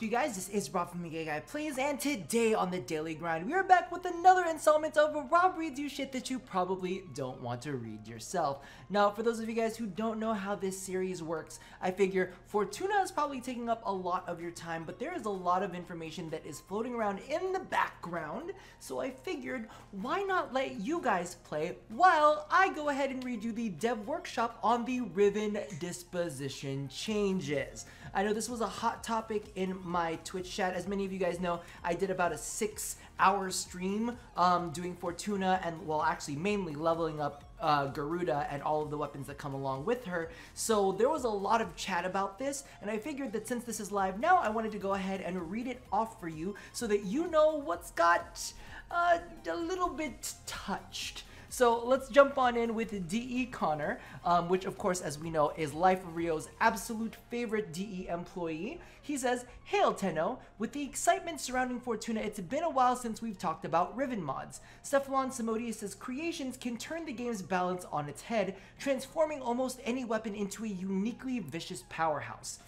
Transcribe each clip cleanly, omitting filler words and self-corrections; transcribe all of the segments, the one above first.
up, you guys? This is Rob from Guy Plays, and today on the Daily Grind, we are back with another installment of Rob Reads You Shit That You Probably Don't Want to Read Yourself. Now, for those of you guys who don't know how this series works, I figure Fortuna is probably taking up a lot of your time, but there is a lot of information that is floating around in the background, so I figured, why not let you guys play while I go ahead and read you the dev workshop on the Riven disposition changes. I know this was a hot topic in my Twitch chat. As many of you guys know, I did about a 6-hour stream doing Fortuna and, well, actually mainly leveling up Garuda and all of the weapons that come along with her. So there was a lot of chat about this, and I figured that since this is live now, I wanted to go ahead and read it off for you so that you know what's got a little bit touched. So let's jump on in with DE Connor, which of course, as we know, is Life of Rio's absolute favorite DE employee. He says, "Hail Tenno, with the excitement surrounding Fortuna, it's been a while since we've talked about Riven mods. Stefan Simodius' creations can turn the game's balance on its head, transforming almost any weapon into a uniquely vicious powerhouse.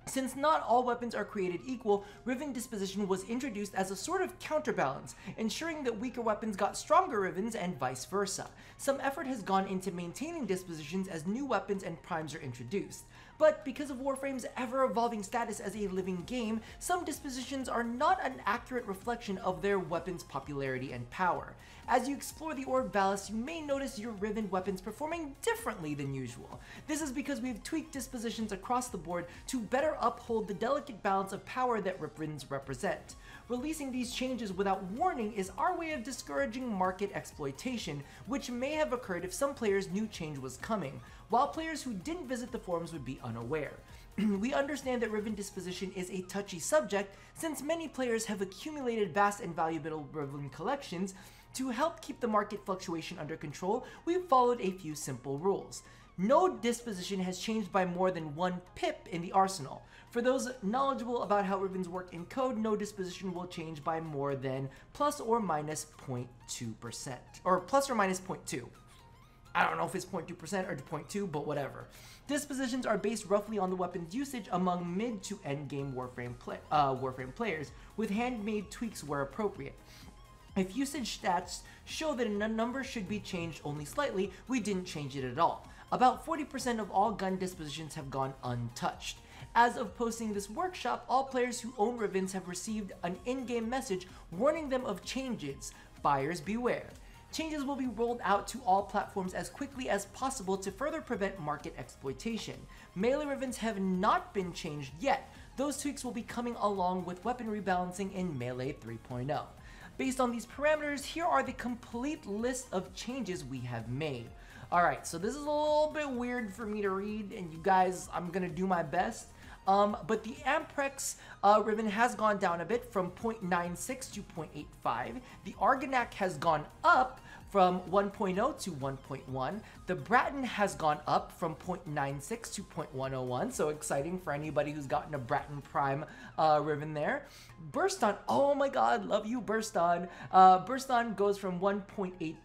Since not all weapons are created equal, Riven disposition was introduced as a sort of counterbalance, ensuring that weaker weapons got stronger Rivens and vice versa. Some effort has gone into maintaining dispositions as new weapons and primes are introduced. But because of Warframe's ever-evolving status as a living game, some dispositions are not an accurate reflection of their weapon's popularity and power. As you explore the Orb Ballast, you may notice your Riven weapons performing differently than usual. This is because we've tweaked dispositions across the board to better uphold the delicate balance of power that Rivens represent. Releasing these changes without warning is our way of discouraging market exploitation, which may have occurred if some players knew change was coming, while players who didn't visit the forums would be unaware. We understand that Riven disposition is a touchy subject, since many players have accumulated vast and valuable Riven collections. To help keep the market fluctuation under control, we've followed a few simple rules. No disposition has changed by more than 1 pip in the arsenal. For those knowledgeable about how Rivens work in code, no disposition will change by more than plus or minus 0.2%, or plus or minus 0.2. I don't know if it's 0.2% or 0.2, but whatever. Dispositions are based roughly on the weapon's usage among mid to end game Warframe players, with handmade tweaks where appropriate. If usage stats show that a number should be changed only slightly, we didn't change it at all. About 40% of all gun dispositions have gone untouched. As of posting this workshop, all players who own Rivens have received an in-game message warning them of changes. Buyers beware. Changes will be rolled out to all platforms as quickly as possible to further prevent market exploitation. Melee Rivens have not been changed yet. Those tweaks will be coming along with weapon rebalancing in Melee 3.0. Based on these parameters, here are the complete list of changes we have made. Alright, so this is a little bit weird for me to read, and you guys, I'm gonna do my best. But the Amprex Riven has gone down a bit from 0.96 to 0.85. The Argonac has gone up from 1.0 to 1.1. The Bratton has gone up from 0.96 to 0.101, so exciting for anybody who's gotten a Bratton Prime Riven there. Burston, oh my god, love you Burston. Burston goes from 1.18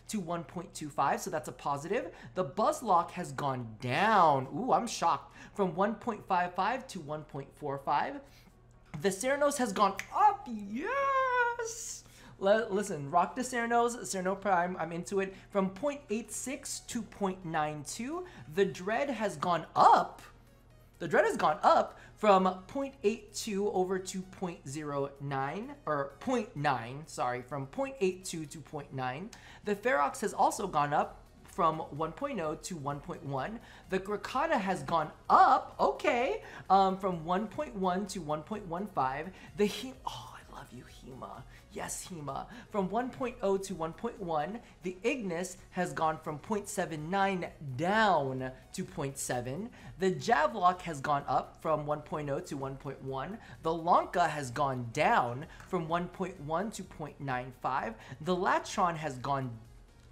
to 1.25, so that's a positive. The Buzzlock has gone down, ooh, I'm shocked, from 1.55 to 1.45. The Ceranos has gone up, yes! Listen, rock the Ceranos, Cerano Prime, I'm into it, from 0.86 to 0.92. The Dread has gone up. The Dread has gone up from 0.82 over to 0.09, or 0.9, sorry, from 0.82 to 0.9. The Ferox has also gone up from 1.0 to 1.1. The Grakata has gone up, okay, from 1.1 to 1.15. The oh, I love you, Hema. Yes, Hema. From 1.0 to 1.1, the Ignis has gone from 0.79 down to 0.7. The Javlock has gone up from 1.0 to 1.1. The Lanka has gone down from 1.1 to 0.95. The Latron has gone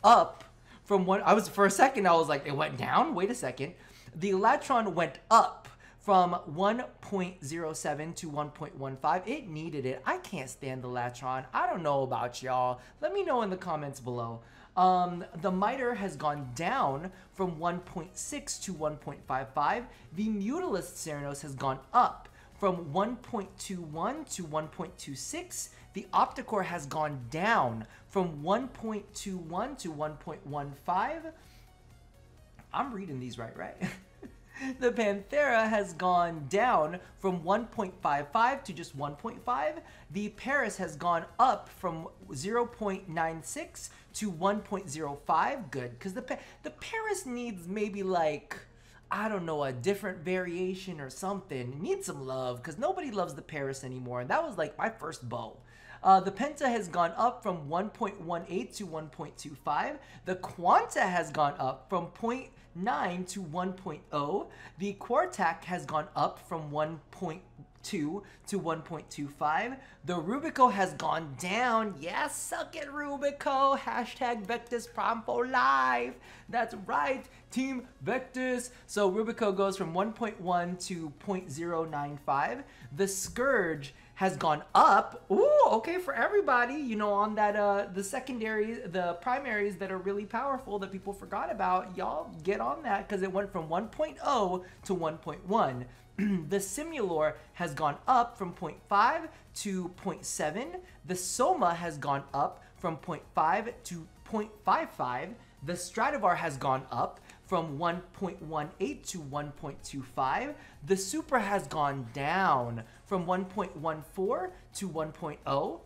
up from for a second I was like, it went down? Wait a second. The Latron went up from 1.07 to 1.15. It needed it. I can't stand the Latron. I don't know about y'all. Let me know in the comments below. The Miter has gone down from 1.6 to 1.55. The Mutalist Ceranos has gone up from 1.21 to 1.26. The Opticore has gone down from 1.21 to 1.15. I'm reading these right? The Panthera has gone down from 1.55 to just 1.5. The Paris has gone up from 0.96 to 1.05. Good, because the Paris needs maybe like, I don't know, a different variation or something. It needs some love, because nobody loves the Paris anymore, and that was like my first bow. The Penta has gone up from 1.18 to 1.25. The Quanta has gone up from 0.9 to 1.0. The Quartac has gone up from 1.2 to 1.25. The Rubico has gone down. Yes, suck it, Rubico. Hashtag Vectus Prime for life. That's right, Team Vectus. So Rubico goes from 1.1 to 0.095. The Scourge has gone up. Ooh, okay, for everybody, you know, on that, the secondary, the primaries that are really powerful that people forgot about, y'all get on that, because it went from 1.0 to 1.1. The Simulor has gone up from 0.5 to 0.7. The Soma has gone up from 0.5 to 0.55. The Stradivar has gone up from 1.18 to 1.25. The Supra has gone down from 1.14 to 1.0.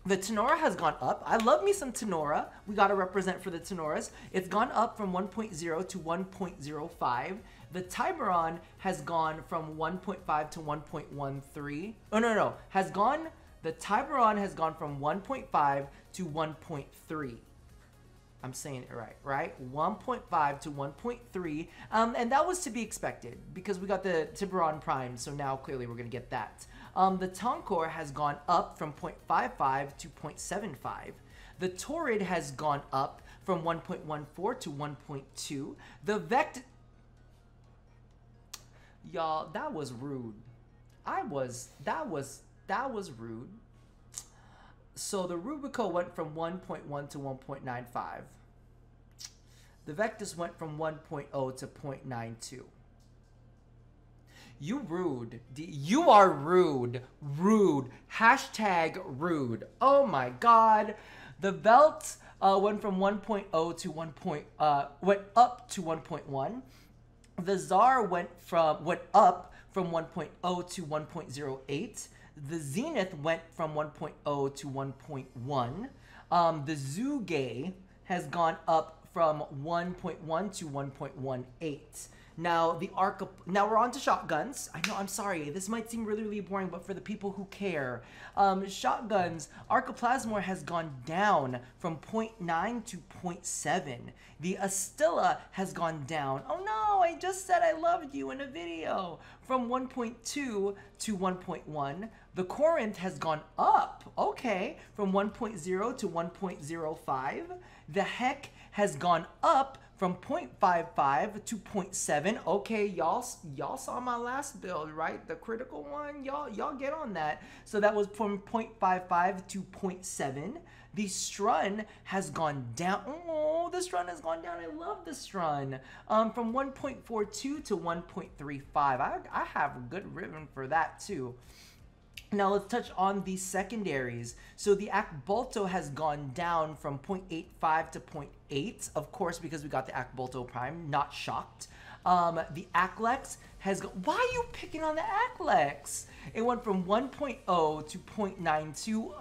The Tenora has gone up. I love me some Tenora. We got to represent for the Tenoras. It's gone up from 1.0 to 1.05. The Tiburon has gone from 1.5 to 1.13. Oh, no. The Tiburon has gone from 1.5 to 1.3. I'm saying it right? 1.5 to 1.3. And that was to be expected because we got the Tiburon Prime, so now clearly we're going to get that. The Tonkor has gone up from 0.55 to 0.75. The Torrid has gone up from 1.14 to 1.2. The Vect... Y'all, that was rude. That was rude. So the Rubico went from 1.1 to 1.95. The Vectus went from 1.0 to 0.92. You rude. You are rude. Rude. Hashtag rude. Oh my god. The Belt went from 1.0 to 1. Went up to 1.1. The Tsar went up from 1.0 to 1.08. The Zenith went from 1.0 to 1.1. The Zuge has gone up from 1.1 to 1.18. Now now we're on to shotguns. I know, I'm sorry, this might seem really, really boring, but for the people who care, shotguns, Arcoplasmor has gone down from 0.9 to 0.7. The Astilla has gone down. Oh no, I just said I loved you in a video. From 1.2 to 1.1. The Corinth has gone up, okay, from 1.0 to 1.05. The Heck has gone up from 0.55 to 0.7. Okay, y'all saw my last build, right? The critical one, y'all get on that. So that was from 0.55 to 0.7. The Strun has gone down. Oh, the Strun has gone down. I love the Strun. From 1.42 to 1.35. I have a good Riven for that too. Now let's touch on the secondaries. So the Akbolto has gone down from 0.85 to 0.8, of course, because we got the Akbolto Prime, not shocked. The Aklex has gone... Why are you picking on the Aklex? It went from 1.0 to 0.92.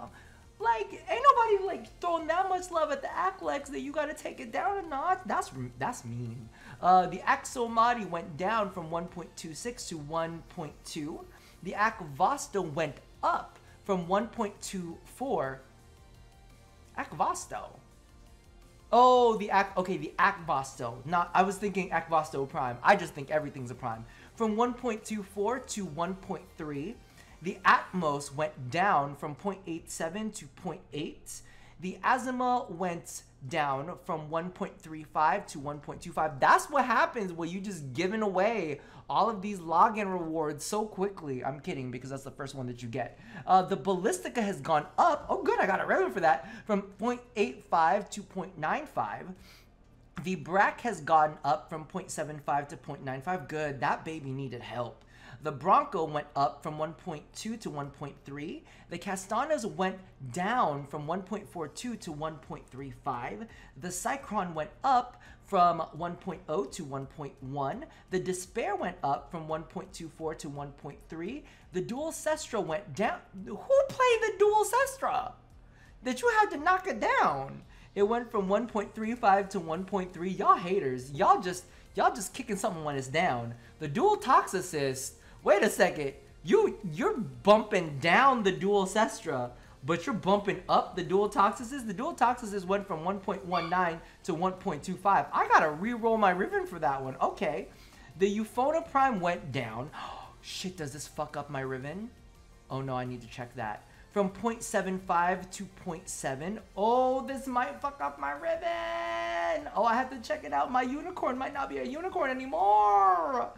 Like, ain't nobody like throwing that much love at the Aklex that you gotta take it down a notch. That's mean. The Axomati went down from 1.26 to 1.2. The Akvosto went up from 1.24. Akvosto. Oh, the Akvosto. I was thinking Akvosto Prime. I just think everything's a Prime. From 1.24 to 1.3. The Atmos went down from 0.87 to 0.8. The Azima went down from 1.35 to 1.25. That's what happens when you just giving away all of these login rewards so quickly. I'm kidding, because that's the first one that you get. The Ballistica has gone up. Oh, good, I got a Riven for that. From 0.85 to 0.95. The Brack has gone up from 0.75 to 0.95. Good, that baby needed help. The Bronco went up from 1.2 to 1.3. The Castanas went down from 1.42 to 1.35. The Cycron went up from 1.0 to 1.1. The Despair went up from 1.24 to 1.3. The Dual Sestra went down. Who played the Dual Sestra? That you had to knock it down. It went from 1.35 to 1.3. Y'all haters. Y'all just kicking something when it's down. The Dual Toxicist. Wait a second. You're bumping down the Dual Sestra, but you're bumping up the Dual Toxicist. The Dual Toxicist went from 1.19 to 1.25. I gotta re-roll my Riven for that one. Okay. The Euphona Prime went down. Shit, does this fuck up my Riven? Oh no, I need to check that. From 0.75 to 0.7. Oh, this might fuck up my Riven. Oh, I have to check it out. My unicorn might not be a unicorn anymore.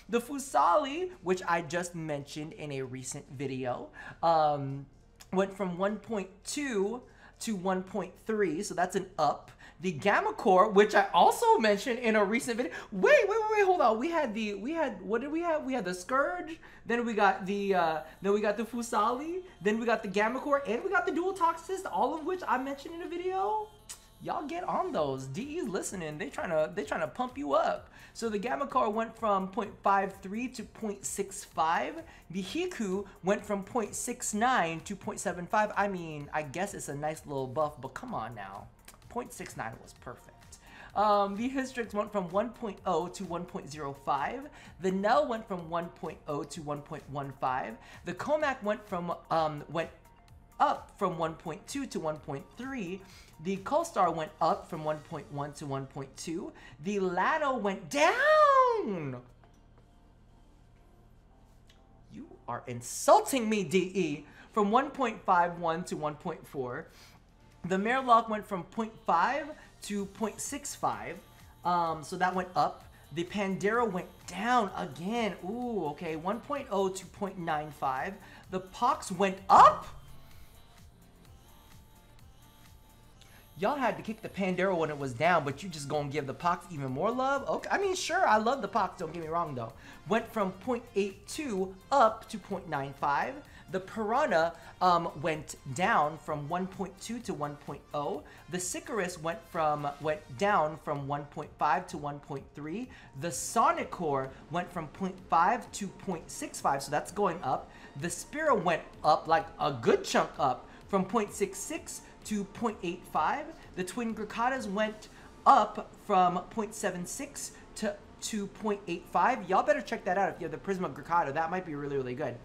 The Fusali, which I just mentioned in a recent video, went from 1.2 to 1.3, so that's an up. The Gamma Core, which I also mentioned in a recent video. Wait, hold on. What did we have? We had the Scourge, then we got the Fusali, then we got the Gamma Core, and we got the Dual Toxicist, all of which I mentioned in a video. Y'all get on those. DE's listening. They trying to pump you up. So the Gamma Core went from 0.53 to 0.65. The Hiku went from 0.69 to 0.75. I mean, I guess it's a nice little buff, but come on now. 0.69 was perfect. The Hystrix went from 1.0 to 1.05. The Nell went from 1.0 to 1.15. The Comac went up from 1.2 to 1.3. The Colstar went up from 1.1 to 1.2. The Lado went down. You are insulting me, DE. From 1.51 to 1.4. The Murloc went from 0.5 to 0.65, so that went up. The Pandera went down again. Ooh, okay, 1.0 to 0.95. The Pox went up? Y'all had to kick the Pandera when it was down, but you just gonna give the Pox even more love? Okay, I mean, sure, I love the Pox, don't get me wrong, though. Went from 0.82 up to 0.95. The Piranha went down from 1.2 to 1.0. The Sicarus went down from 1.5 to 1.3. The Sonic Core went from 0.5 to 0.65, so that's going up. The Spira went up, like a good chunk up, from 0.66 to 0.85. The Twin Gricadas went up from 0.76 to 0.85. Y'all better check that out if you have the Prisma Gricada. That might be really, really good.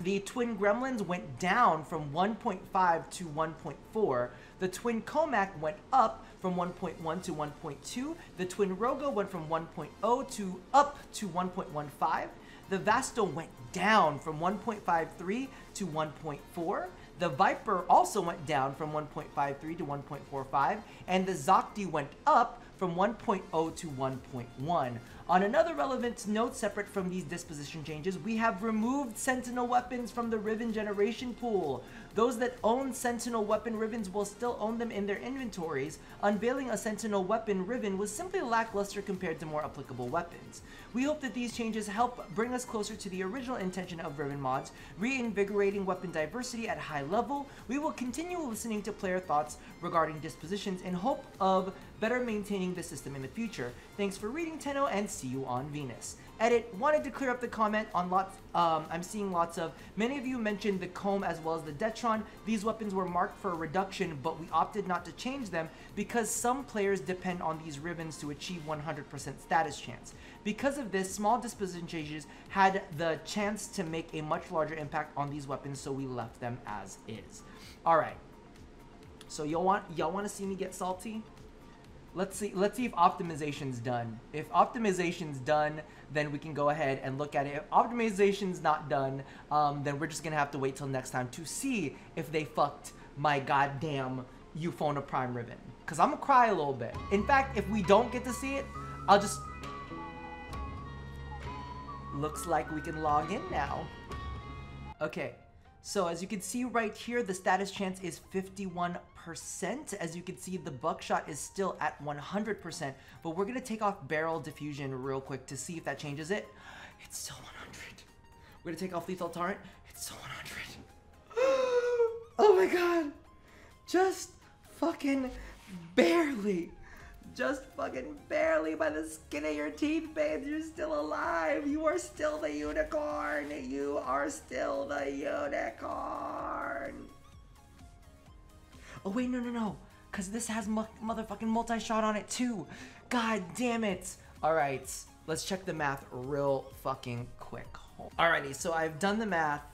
The Twin Gremlins went down from 1.5 to 1.4. The Twin Comac went up from 1.1 to 1.2. The Twin Rogo went from 1.0 to up to 1.15. The Vasto went down from 1.53 to 1.4. The Viper also went down from 1.53 to 1.45. And the Zocti went up from 1.0 to 1.1. On another relevant note, separate from these disposition changes, we have removed Sentinel weapons from the Riven generation pool. Those that own Sentinel weapon Rivens will still own them in their inventories. Unveiling a Sentinel weapon Riven was simply lackluster compared to more applicable weapons. We hope that these changes help bring us closer to the original intention of Riven mods, reinvigorating weapon diversity at high level. We will continue listening to player thoughts regarding dispositions in hope of better maintaining the system in the future. Thanks for reading, Tenno, and see you on Venus. Edit, wanted to clear up the comment on lots, I'm seeing lots of, many of you mentioned the Comb as well as the Detron. These weapons were marked for a reduction, but we opted not to change them because some players depend on these Rivens to achieve 100% status chance. Because of this, small disposition changes had the chance to make a much larger impact on these weapons, so we left them as is. Alright, so y'all want to see me get salty? Let's see if optimization's done. If optimization's done, then we can go ahead and look at it. If optimization's not done, then we're just gonna have to wait till next time to see if they fucked my goddamn Euphona Prime Riven. Because I'm going to cry a little bit. In fact, if we don't get to see it, I'll just... Looks like we can log in now. Okay, so as you can see right here, the status chance is 51%. As you can see, the buckshot is still at 100%, but we're going to take off barrel diffusion real quick to see if that changes it. It's still 100. We're going to take off lethal torrent. It's still 100. Oh my god. Just fucking barely. Just fucking barely by the skin of your teeth, babe. You're still alive. You are still the unicorn. You are still the unicorn. Oh, wait, no. Because this has motherfucking multi-shot on it, too. God damn it. All right, let's check the math real fucking quick. Alrighty, so I've done the math,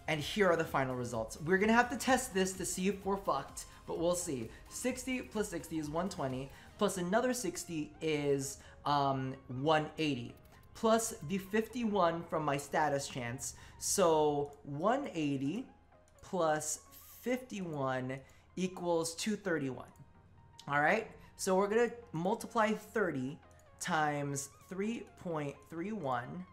and here are the final results. We're going to have to test this to see if we're fucked, but we'll see. 60 plus 60 is 120. Plus another 60 is 180, plus the 51 from my status chance. So 180 plus 51 equals 231. All right, so we're gonna multiply 30 times 3.31,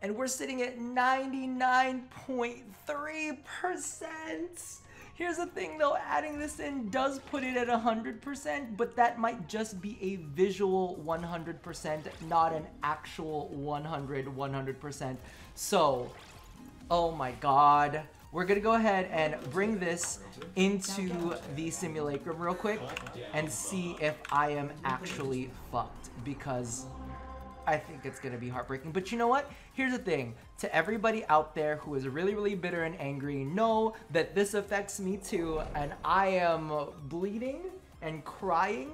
and we're sitting at 99.3%. Here's the thing though, adding this in does put it at 100%, but that might just be a visual 100%, not an actual 100%. So, oh my god. We're gonna go ahead and bring this into the simulacrum real quick and see if I am actually fucked, because I think it's gonna be heartbreaking. But you know what? Here's the thing. To everybody out there who is really, really bitter and angry, know that this affects me too, and I am bleeding and crying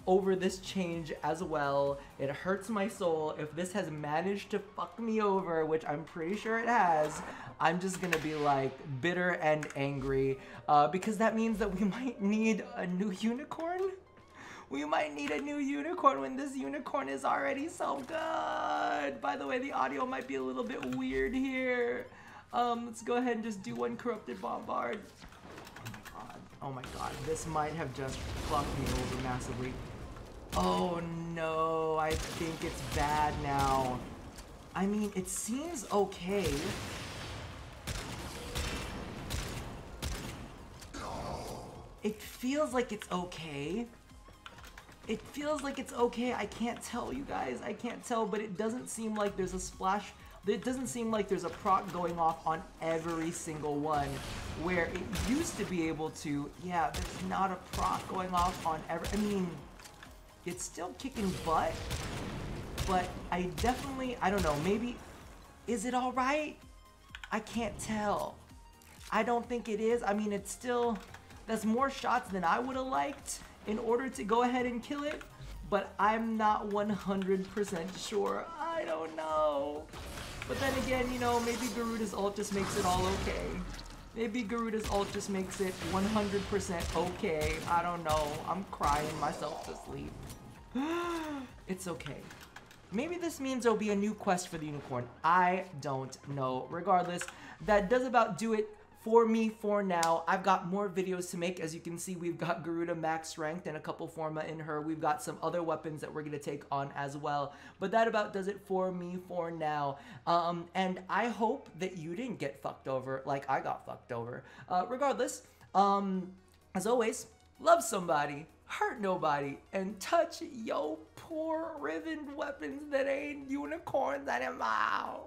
over this change as well. It hurts my soul. If this has managed to fuck me over, which I'm pretty sure it has, I'm just gonna be like bitter and angry, because that means that we might need a new unicorn. We might need a new unicorn when this unicorn is already so good. By the way, the audio might be a little bit weird here. Let's go ahead and just do one corrupted bombard. Oh my god, this might have just fucked me over massively. Oh no, I think it's bad now. I mean, it seems okay. It feels like it's okay. It feels like it's okay. I can't tell, you guys. I can't tell, but it doesn't seem like there's a splash. It doesn't seem like there's a proc going off on every single one, where it used to be able to. Yeah, there's not a proc going off on every. I mean, it's still kicking butt, but I don't know, maybe, is it all right? I can't tell. I don't think it is. I mean, it's still, that's more shots than I would have liked in order to go ahead and kill it, but I'm not 100% sure. I don't know. But then again, you know, maybe Garuda's ult just makes it all okay. Maybe Garuda's ult just makes it 100% okay. I don't know. I'm crying myself to sleep. It's okay. Maybe this means there'll be a new quest for the unicorn. I don't know. Regardless, that does about do it for me for now. I've got more videos to make. As you can see, we've got Garuda max ranked and a couple forma in her. We've got some other weapons that we're going to take on as well. But that about does it for me for now. And I hope that you didn't get fucked over like I got fucked over. Regardless, as always, love somebody, hurt nobody, and touch yo poor Riven weapons that ain't unicorns anymore.